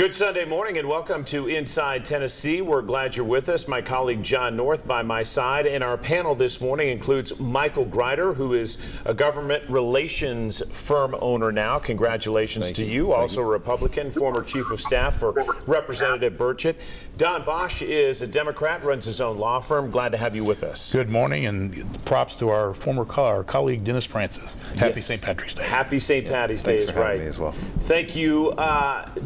Good Sunday morning and welcome to Inside Tennessee. We're glad you're with us. My colleague John North by my side, and our panel this morning includes Michael Grider, who is a government relations firm owner now. Congratulations to you. Also a Republican, former chief of staff for Representative Burchett. Don Bosch is a Democrat, runs his own law firm. Glad to have you with us. Good morning, and props to our former colleague Dennis Francis. Happy St. Patrick's Day. Happy St. Patty's Day is right. Me as well. Thank you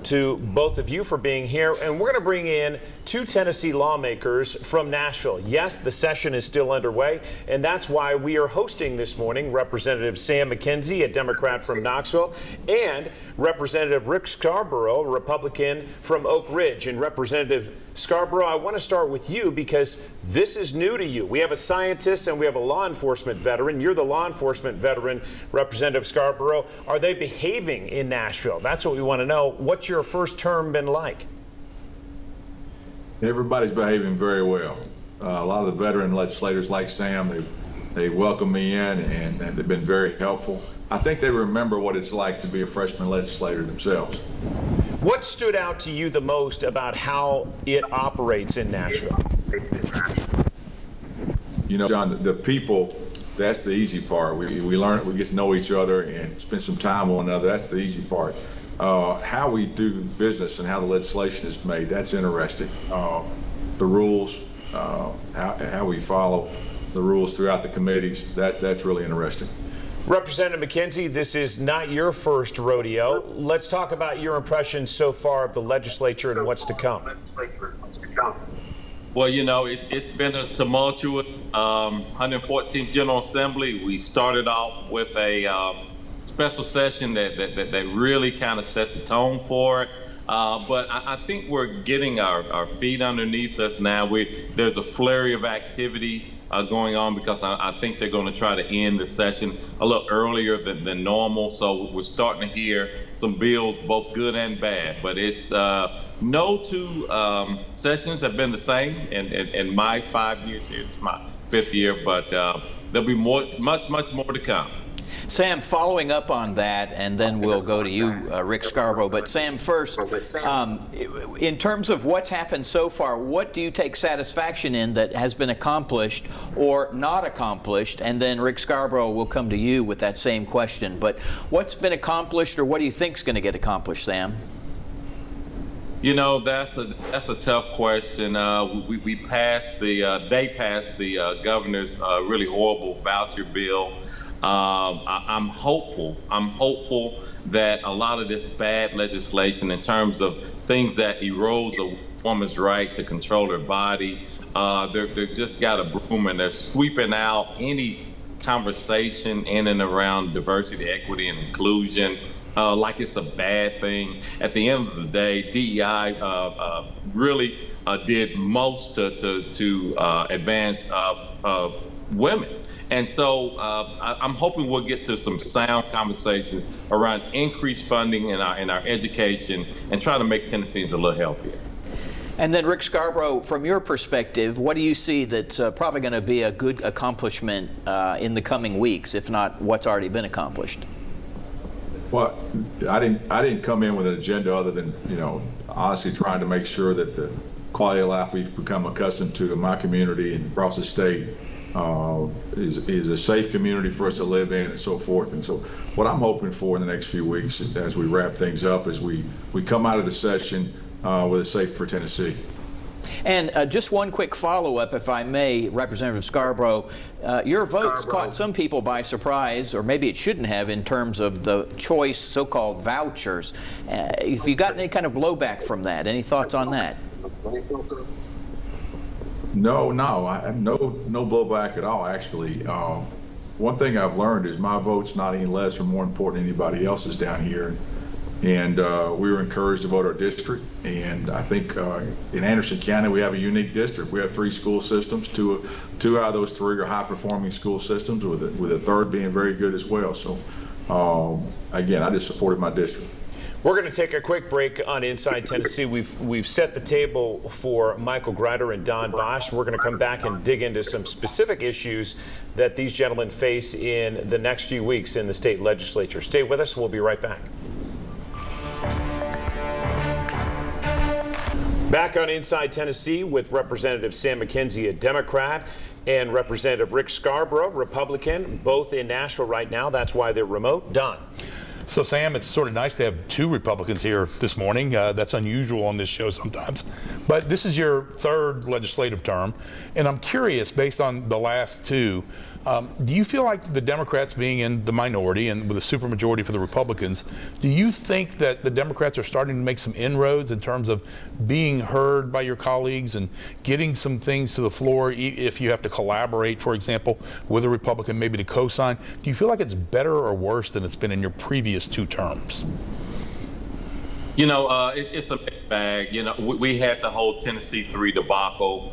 to both of you for being here, and we're going to bring in two Tennessee lawmakers from Nashville. Yes, the session is still underway, and that's why we are hosting this morning Representative Sam McKenzie, a Democrat from Knoxville, and Representative Rick Scarbrough, a Republican from Oak Ridge. And Representative Scarbrough, I want to start with you because this is new to you. We have a scientist and we have a law enforcement veteran. You're the law enforcement veteran, Representative Scarbrough. Are they behaving in Nashville? That's what we want to know. What's your first term been like? Everybody's behaving very well. A lot of the veteran legislators like Sam, they welcome me in and they've been very helpful. I think they remember what it's like to be a freshman legislator themselves. What stood out to you the most about how it operates in Nashville? You know, John, the people, that's the easy part. We learn, we get to know each other and spend some time with one another. That's the easy part. How we do business and how the legislation is made, that's interesting. The rules, how we follow the rules throughout the committees, that's really interesting. Representative McKenzie, this is not your first rodeo. Let's talk about your impressions so far of the legislature and what's to come. Well, you know, it's been a tumultuous 114th General Assembly. We started off with a special session that really kind of set the tone for it. But I think we're getting our feet underneath us now. There's a flurry of activity going on because I think they're going to try to end the session a little earlier than normal. So we're starting to hear some bills, both good and bad. But it's no two sessions have been the same in my 5 years here. It's my 5th year, but there'll be much more to come. Sam, following up on that, and then we'll go to you, Rick Scarbrough. But Sam, first, in terms of what's happened so far, what do you take satisfaction in that has been accomplished or not accomplished? And then Rick Scarbrough will come to you with that same question. But what's been accomplished, or what do you think is going to get accomplished, Sam? You know, that's a tough question. They passed the governor's really horrible voucher bill. I'm hopeful that a lot of this bad legislation in terms of things that erodes a woman's right to control her body, they've just got a broom and they're sweeping out any conversation in and around diversity, equity, and inclusion like it's a bad thing. At the end of the day, DEI really did most to advance women. And so I'm hoping we'll get to some sound conversations around increased funding in our education and try to make Tennesseans a little healthier. And then Rick Scarbrough, from your perspective, what do you see that's probably going to be a good accomplishment in the coming weeks, if not what's already been accomplished? Well, I didn't come in with an agenda other than, you know, honestly trying to make sure that the quality of life we've become accustomed to in my community and across the state is a safe community for us to live in and so forth. And so what I'm hoping for in the next few weeks as we wrap things up is we come out of the session with a safe for Tennessee. And just one quick follow-up, if I may, Representative Scarbrough. Your votes caught some people by surprise, or maybe it shouldn't have, in terms of the choice so-called vouchers. If you got any kind of blowback from that, any thoughts on that? No, I have no blowback at all, actually. One thing I've learned is my vote's not any less or more important than anybody else's down here. And we were encouraged to vote our district. And I think in Anderson County, we have a unique district. We have 3 school systems. Two out of those 3 are high-performing school systems, with a third being very good as well. So, again, I just supported my district. We're going to take a quick break on Inside Tennessee. We've set the table for Michael Grider and Don Bosch. We're going to come back and dig into some specific issues that these gentlemen face in the next few weeks in the state legislature. Stay with us. We'll be right back. Back on Inside Tennessee with Representative Sam McKenzie, a Democrat, and Representative Rick Scarbrough, Republican, both in Nashville right now. That's why they're remote. Don. So, Sam, it's sort of nice to have two Republicans here this morning. That's unusual on this show sometimes. But this is your third legislative term, and I'm curious, based on the last two, do you feel like the Democrats being in the minority and with a supermajority for the Republicans, do you think that the Democrats are starting to make some inroads in terms of being heard by your colleagues and getting some things to the floor if you have to collaborate, for example, with a Republican maybe to co-sign? Do you feel like it's better or worse than it's been in your previous two terms? You know, it's a mixed bag. You know, we had the whole Tennessee 3 debacle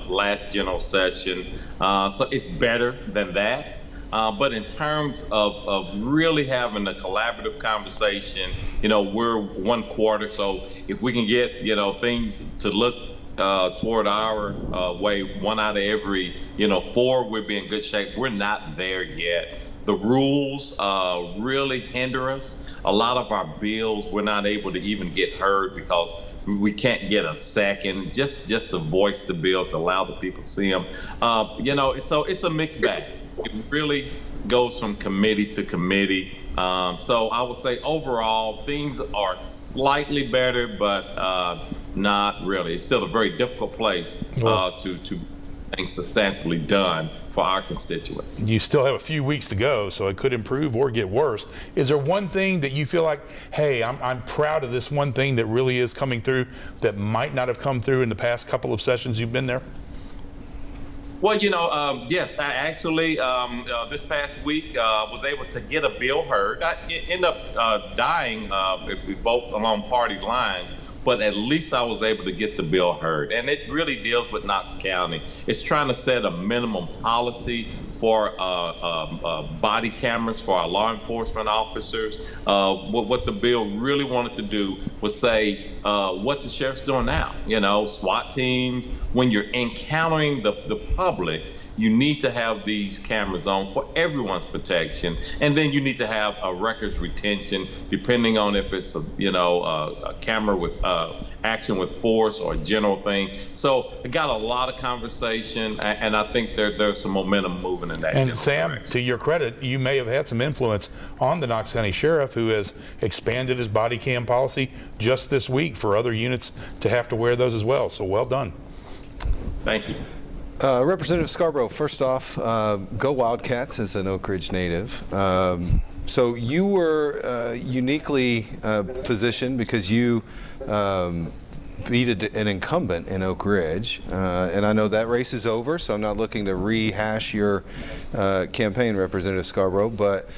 last general session, so it's better than that. But in terms of really having a collaborative conversation, you know, we're one quarter, so if we can get, you know, things to look toward our way, one out of every, you know, four, we'll be in good shape. We're not there yet. The rules really hinder us. A lot of our bills, we're not able to even get heard because we can't get a second just to voice the bill to allow the people to see them. You know, so it's a mixed bag. It really goes from committee to committee. So I would say overall things are slightly better, but not really. It's still a very difficult place to things substantially done for our constituents. You still have a few weeks to go, so it could improve or get worse. Is there one thing that you feel like, hey, I'm proud of this one thing that really is coming through that might not have come through in the past couple of sessions you've been there? Well, you know, yes, I actually, this past week, was able to get a bill heard. I ended up dying if we vote along party lines, but at least I was able to get the bill heard. And it really deals with Knox County. It's trying to set a minimum policy for body cameras for our law enforcement officers. What the bill really wanted to do was say what the sheriff's doing now. You know, SWAT teams, when you're encountering the public, you need to have these cameras on for everyone's protection, and then you need to have a records retention, depending on if it's a camera with action with force or a general thing. So it got a lot of conversation, and I think there's some momentum moving in that. And Sam, direction. To your credit, you may have had some influence on the Knox County Sheriff, who has expanded his body cam policy just this week for other units to have to wear those as well. So well done. Thank you. Representative Scarbrough, first off, go Wildcats as an Oak Ridge native. So you were uniquely positioned because you beat an incumbent in Oak Ridge, and I know that race is over, so I'm not looking to rehash your campaign, Representative Scarbrough, but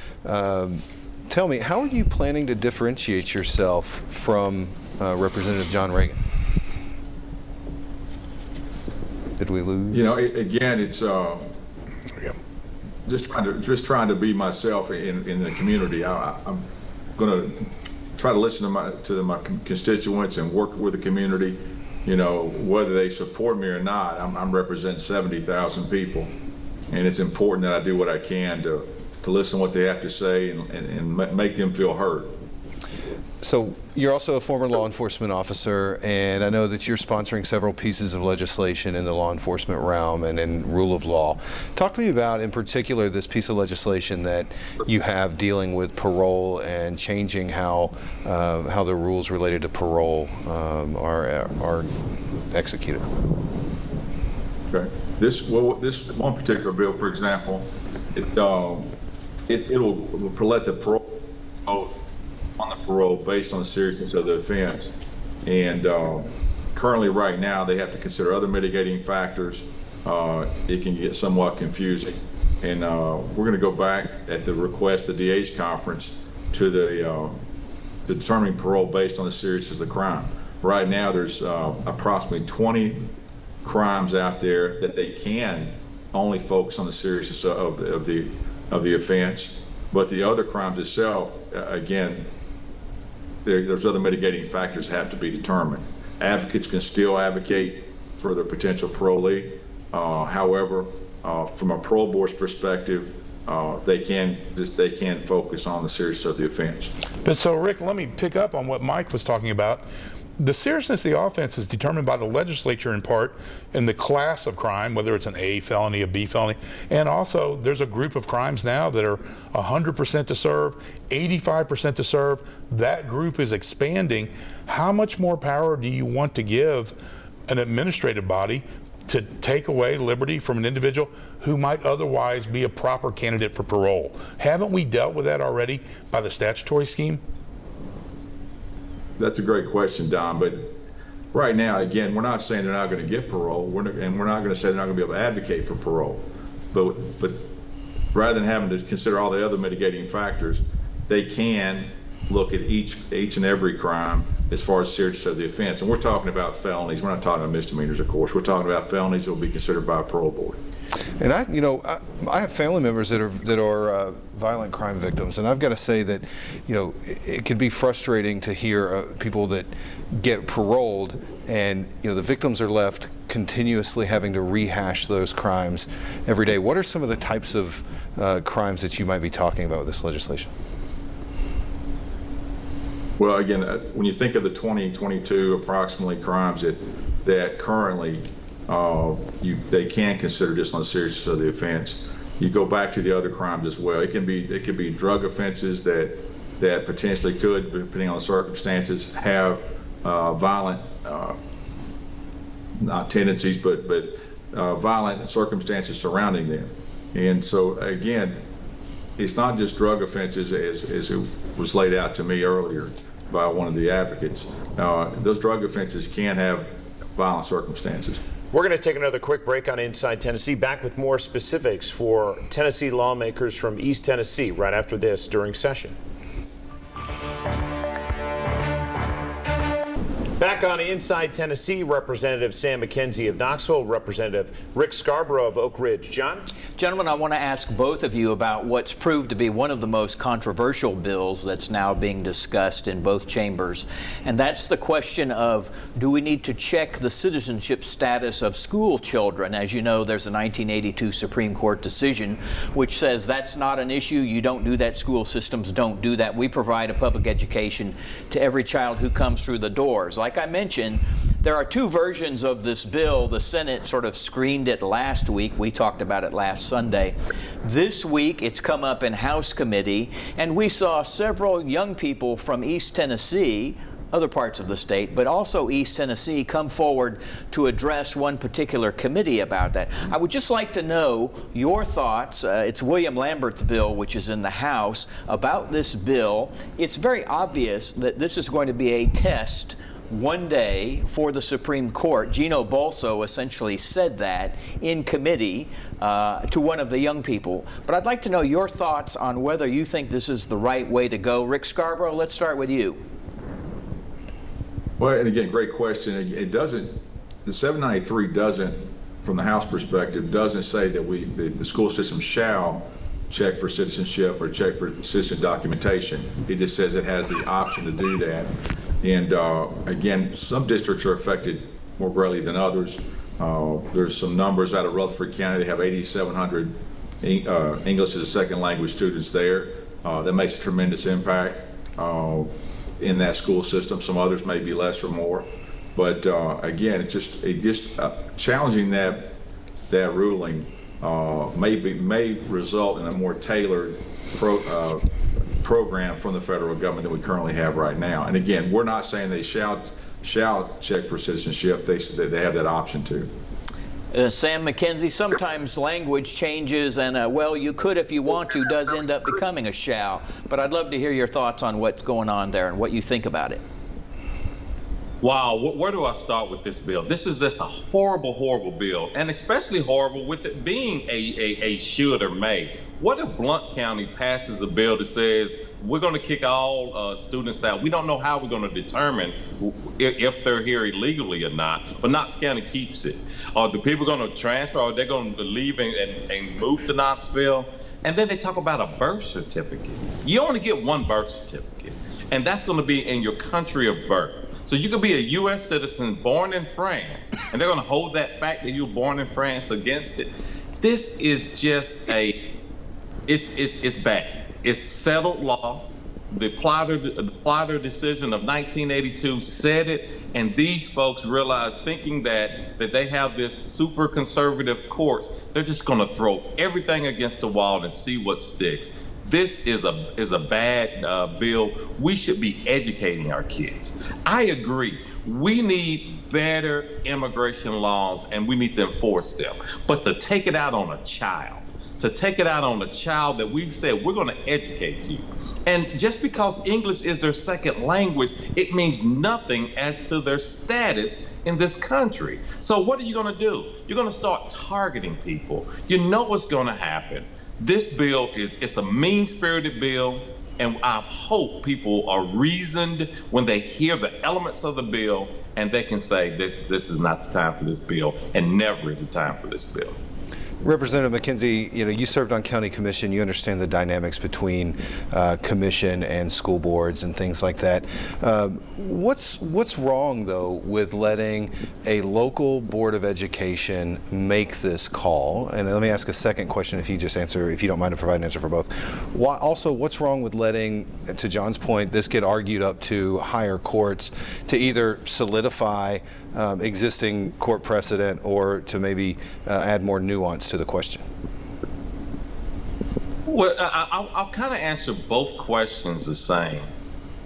tell me, how are you planning to differentiate yourself from Representative John Reagan? Did we lose? You know, again, it's just trying to be myself in the community. I'm going to try to listen to my constituents and work with the community. You know, whether they support me or not, I'm representing 70,000 people, and it's important that I do what I can to listen to what they have to say and make them feel heard. So you're also a former law enforcement officer, and I know that you're sponsoring several pieces of legislation in the law enforcement realm and in rule of law. Talk to me about, in particular, this piece of legislation that you have dealing with parole and changing how the rules related to parole are executed. Okay. This one particular bill, for example, it'll let the parole on the parole based on the seriousness of the offense. And currently right now they have to consider other mitigating factors. It can get somewhat confusing. And we're going to go back at the request of the DA's conference to determining parole based on the seriousness of the crime. Right now there's approximately 20 crimes out there that they can only focus on the seriousness of the offense. But the other crimes itself, again, there's other mitigating factors that have to be determined. Advocates can still advocate for their potential parolee. However, from a parole board's perspective, they can focus on the seriousness of the offense. But so, Rick, let me pick up on what Mike was talking about. The seriousness of the offense is determined by the legislature in part in the class of crime, whether it's an A felony, a B felony, and also there's a group of crimes now that are 100% to serve, 85% to serve. That group is expanding. How much more power do you want to give an administrative body to take away liberty from an individual who might otherwise be a proper candidate for parole? Haven't we dealt with that already by the statutory scheme? That's a great question, Don, but right now, again, we're not saying they're not going to get parole, and we're not going to say they're not going to be able to advocate for parole. But rather than having to consider all the other mitigating factors, they can look at each and every crime as far as seriousness of the offense. And we're talking about felonies. We're not talking about misdemeanors, of course. We're talking about felonies that will be considered by a parole board. And I have family members that are violent crime victims, and I've got to say that, it can be frustrating to hear people that get paroled, and the victims are left continuously having to rehash those crimes every day. What are some of the types of crimes that you might be talking about with this legislation? Well, again, when you think of the 2022 approximately crimes that currently they can consider just on the seriousness of the offense, you go back to the other crimes as well. It could be drug offenses that potentially could, depending on the circumstances, have violent not tendencies, but violent circumstances surrounding them. And so again, it's not just drug offenses as it was laid out to me earlier by one of the advocates. Those drug offenses can have violent circumstances. We're going to take another quick break on Inside Tennessee. Back with more specifics for Tennessee lawmakers from East Tennessee right after this during session. Back on Inside Tennessee, Representative Sam McKenzie of Knoxville, Representative Rick Scarbrough of Oak Ridge. John? Gentlemen, I want to ask both of you about what's proved to be one of the most controversial bills that's now being discussed in both chambers, and that's the question of, do we need to check the citizenship status of school children? As you know, there's a 1982 Supreme Court decision which says that's not an issue. You don't do that. School systems don't do that. We provide a public education to every child who comes through the doors. Like I mentioned, there are two versions of this bill. The Senate sort of screened it last week. We talked about it last Sunday. This week, it's come up in House committee, and we saw several young people from East Tennessee, other parts of the state, but also East Tennessee, come forward to address one particular committee about that. I would just like to know your thoughts. It's William Lambert's bill, which is in the House, about this bill. It's very obvious that this is going to be a test one day for the Supreme Court. Gino Bolso essentially said that in committee to one of the young people. But I'd like to know your thoughts on whether you think this is the right way to go. Rick Scarbrough, let's start with you. Well, and again, great question. It doesn't, the 793 doesn't, from the House perspective, doesn't say that the school system shall check for citizenship or check for citizen documentation. It just says it has the option to do that. And again, some districts are affected more greatly than others. There's some numbers out of Rutherford County. They have 8,700 English as a second language students there. That makes a tremendous impact in that school system. Some others may be less or more. But again, it's just challenging that ruling may result in a more tailored program from the federal government than we currently have right now. And again, we're not saying they shall check for citizenship. They have that option too. Sam McKenzie, sometimes language changes, and well, you could if you want to does end up becoming a shall. But I'd love to hear your thoughts on what's going on there and what you think about it. Wow, where do I start with this bill? This is just a horrible, horrible bill, and especially horrible with it being a should or may. What if Blount County passes a bill that says we're going to kick all students out? We don't know how we're going to determine if they're here illegally or not, but Knox County keeps it. Are the people going to transfer, or they're going to leave and move to Knoxville? And then they talk about a birth certificate. You only get one birth certificate, and that's going to be in your country of birth. So you could be a U.S. citizen born in France, and they're going to hold that fact that you were born in France against it. This is just it's bad. It's settled law. The Plotter decision of 1982 said it, and these folks realized, thinking that they have this super conservative courts, they're just going to throw everything against the wall and see what sticks. This is a bad bill. We should be educating our kids. I agree. We need better immigration laws, and we need to enforce them. But to take it out on a child, that we've said we're going to educate you. And just because English is their second language, it means nothing as to their status in this country. So what are you going to do? You're going to start targeting people. You know what's going to happen. This bill it's a mean-spirited bill, and I hope people are reasoned when they hear the elements of the bill, and they can say this is not the time for this bill, and never is the time for this bill. Representative McKenzie, you served on county commission. You understand the dynamics between commission and school boards and things like that. What's wrong, though, with letting a local board of education make this call? And let me ask a second question, if you don't mind to provide an answer for both. Also, what's wrong with letting, to John's point, this get argued up to higher courts to either solidify existing court precedent or to maybe add more nuance to the question? Well, I'll kind of answer both questions the same.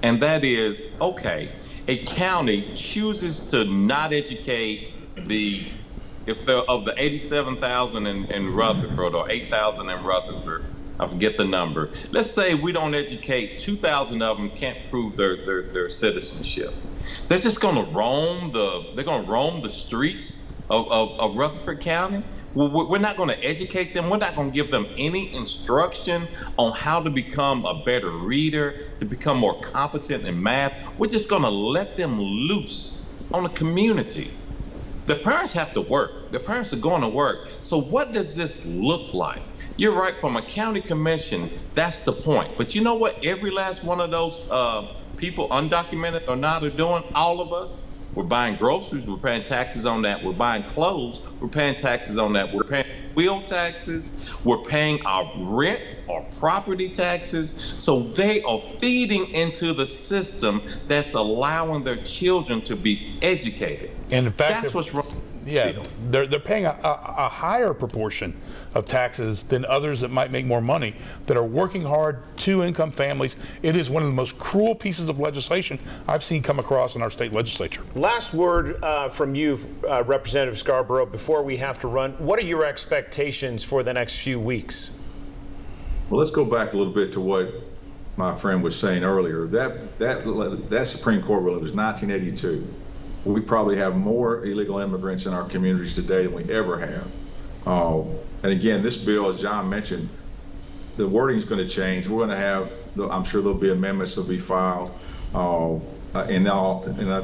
And that is, okay, a county chooses to not educate if they're of the 87,000 in Rutherford or 8,000 in Rutherford, I forget the number. Let's say we don't educate 2,000 of them, can't prove their citizenship. They're just going to roam the streets of Rutherford County. Well, we're not going to educate them. We're not going to give them any instruction on how to become a better reader, to become more competent in math. We're just going to let them loose on the community. The parents have to work. The parents are going to work. So what does this look like? You're right, from a county commission, that's the point. But you know what every last one of those people, undocumented or not, are doing? All of us. We're buying groceries, we're paying taxes on that. We're buying clothes, we're paying taxes on that. We're paying wheel taxes, we're paying our rent, our property taxes. So they are feeding into the system that's allowing their children to be educated. And in fact, that's what's wrong. Yeah, they're paying a higher proportion of taxes than others that might make more money, that are working hard, two-income families. It is one of the most cruel pieces of legislation I've seen come across in our state legislature. Last word from you, Representative Scarbrough, before we have to run. What are your expectations for the next few weeks? Well, let's go back a little bit to what my friend was saying earlier. That Supreme Court ruling was 1982. We probably have more illegal immigrants in our communities today than we ever have. And again, this bill, as John mentioned, the wording is going to change. We're going to have, I'm sure there'll be amendments that'll be filed, and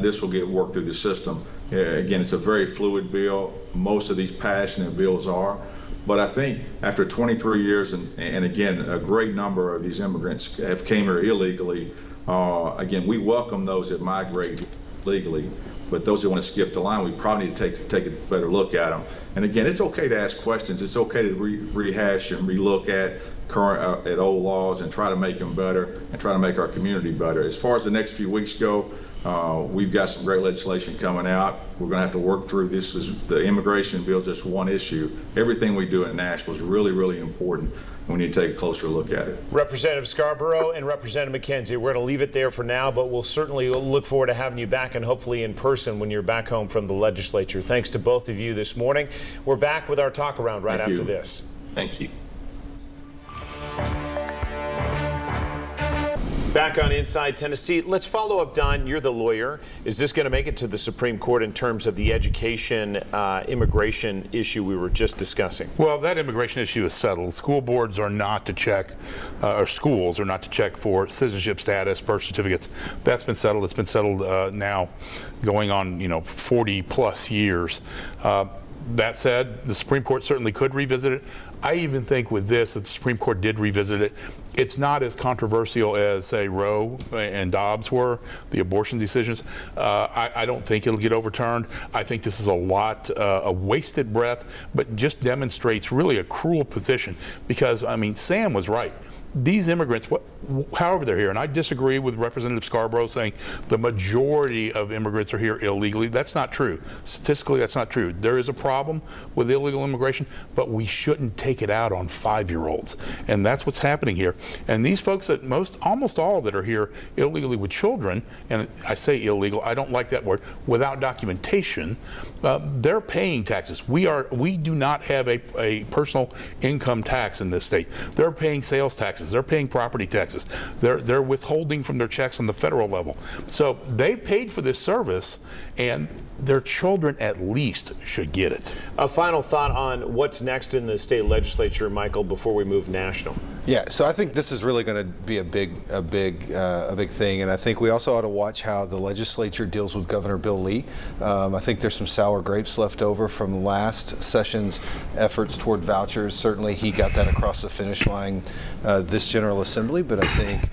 this will get worked through the system. Again, it's a very fluid bill. Most of these passionate bills are. But I think after 23 years, and again, a great number of these immigrants have came here illegally. Again, we welcome those that migrate legally. But those that want to skip the line, we probably need to take a better look at them. And again, it's okay to ask questions. It's okay to rehash and relook at current at old laws and try to make them better and try to make our community better. As far as the next few weeks go, we've got some great legislation coming out. We're going to have to work through this. The immigration bill is just one issue. Everything we do at Nashville is really, really important. We need to take a closer look at it. Representative Scarbrough and Representative McKenzie, we're going to leave it there for now, but we'll certainly look forward to having you back, and hopefully in person when you're back home from the legislature. Thanks to both of you this morning. We're back with our talk around right after this. Thank you. Back on Inside Tennessee, let's follow up, Don. You're the lawyer. Is this going to make it to the Supreme Court in terms of the education, immigration issue we were just discussing? Well, that immigration issue is settled. School boards are not to check, or schools are not to check for citizenship status, birth certificates. That's been settled. It's been settled now going on, 40 plus years. That said, the Supreme Court certainly could revisit it. I even think with this, if the Supreme Court did revisit it, it's not as controversial as, say, Roe and Dobbs were, the abortion decisions. I don't think it'll get overturned. I think this is a wasted breath, but just demonstrates really a cruel position because, Sam was right. these immigrants, however they're here, and I disagree with Representative Scarbrough saying the majority of immigrants are here illegally. That's not true. Statistically, that's not true. There is a problem with illegal immigration, but we shouldn't take it out on 5-year-olds. And that's what's happening here. And these folks that almost all that are here illegally with children, and I say illegal, I don't like that word, without documentation, they're paying taxes. We do not have a personal income tax in this state. They're paying sales taxes. They're paying property taxes. They're withholding from their checks on the federal level. So they paid for this service, and their children at least should get it. A final thought on what's next in the state legislature, Michael, before we move national. Yeah, so I think this is really going to be a big thing, and I think we also ought to watch how the legislature deals with Governor Bill Lee. I think there's some sour grapes left over from last session's efforts toward vouchers. Certainly, he got that across the finish line this General Assembly, but I think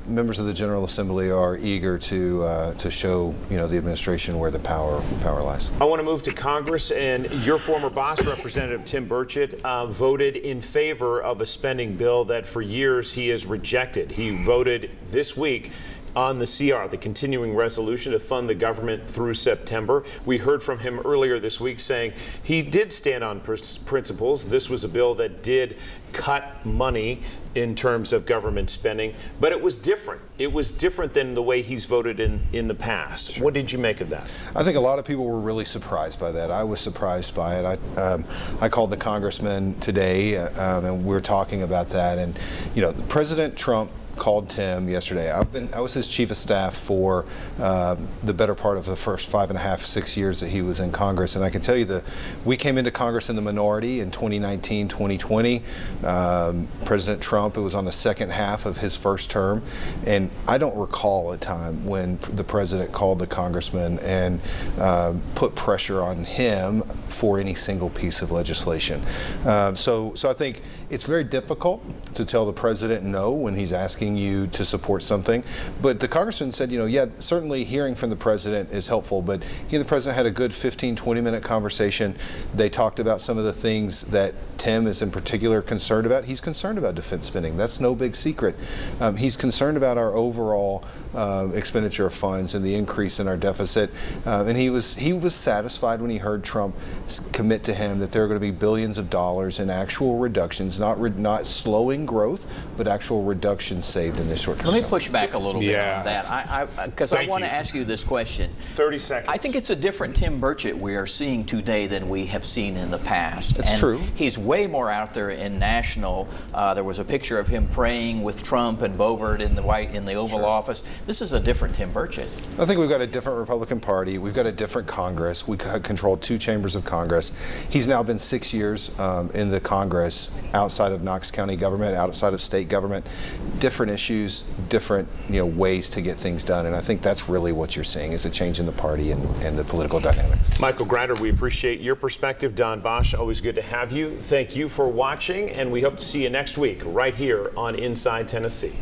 members of the General Assembly are eager to show the administration where the power lies. I want to move to Congress, and your former boss, Representative Tim Burchett, voted in favor of a spending bill that for years he has rejected. He voted this week on the CR, the continuing resolution to fund the government through September. We heard from him earlier this week saying he did stand on principles. This was a bill that did cut money in terms of government spending, but it was different. It was different than the way he's voted in the past. Sure. What did you make of that? I think a lot of people were really surprised by that. I was surprised by it. I called the congressman today, and we were talking about that. And President Trump called Tim yesterday. I was his chief of staff for the better part of the first 5.5, 6 years that he was in Congress, and I can tell you that we came into Congress in the minority in 2019, 2020. President Trump, it was on the second half of his first term, and I don't recall a time when the president called the congressman and put pressure on him for any single piece of legislation. So I think it's very difficult to tell the president no when he's asking you to support something. But the congressman said, yeah, certainly hearing from the president is helpful, but he and the president had a good 15, 20-minute conversation. They talked about some of the things that Tim is in particular concerned about. He's concerned about defense spending. That's no big secret. He's concerned about our overall expenditure of funds and the increase in our deficit. And he was satisfied when he heard Trump commit to him that there are going to be billions of dollars in actual reductions, not slowing growth, but actual reductions saved in this short term. Let me push back a little bit on that, because I want to ask you this question. 30 seconds. I think it's a different Tim Burchett we are seeing today than we have seen in the past. It's true. He's way more out there in national. There was a picture of him praying with Trump and Boebert in the Oval Office. This is a different Tim Burchett. I think we've got a different Republican Party. We've got a different Congress. We control 2 chambers of Congress. He's now been 6 years in the Congress, outside of Knox County government, outside of state government. Different issues, different ways to get things done, and I think that's really what you're seeing is a change in the party and the political dynamics. Michael Grinder, we appreciate your perspective. Don Bosch, always good to have you. Thank you for watching, and we hope to see you next week right here on Inside Tennessee.